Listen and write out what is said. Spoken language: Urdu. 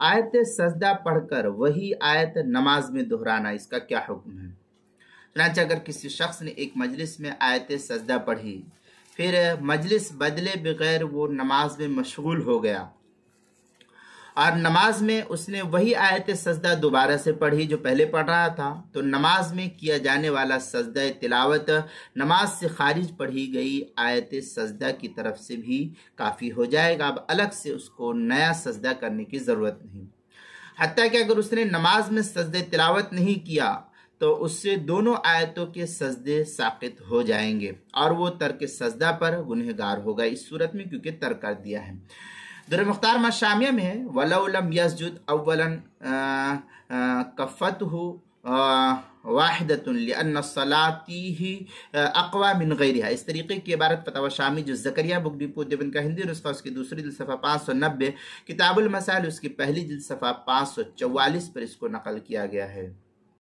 آیت سجدہ پڑھ کر وہی آیت نماز میں دہرانا، اس کا کیا حکم ہے؟ چنانچہ اگر کسی شخص نے ایک مجلس میں آیت سجدہ پڑھی، پھر مجلس بدلے بغیر وہ نماز میں مشغول ہو گیا اور نماز میں اس نے وہی آیت سجدہ دوبارہ سے پڑھی جو پہلے پڑھ رہا تھا، تو نماز میں کیا جانے والا سجدہ تلاوت نماز سے خارج پڑھی گئی آیت سجدہ کی طرف سے بھی کافی ہو جائے گا۔ اب الگ سے اس کو نیا سجدہ کرنے کی ضرورت نہیں، حتیٰ کہ اگر اس نے نماز میں سجدہ تلاوت نہیں کیا تو اس سے دونوں آیتوں کے سجدے ساقط ہو جائیں گے اور وہ ترک سجدہ پر گنہگار ہوگا اس صورت میں، کیونکہ ترک کر دیا ہے۔ در مختار شامیہ میں ہے وَلَوْ لَمْ يَسْجُدْ أَوَّلًا كَفَّتْهُ واحدۃ لِأَنَّ صَلَاتِهِ أَقْوَى مِنْ غَيْرِهَا۔ اس طریقے کی عبارت فتاوی شامی جو زکریہ بک ڈپو دیوبند کا ہندی نسخہ، اس کی دوسری جلد صفحہ 590، کتاب المسائل اس کی پہلی جلد صفحہ 544 پر اس کو نقل کیا گیا ہے۔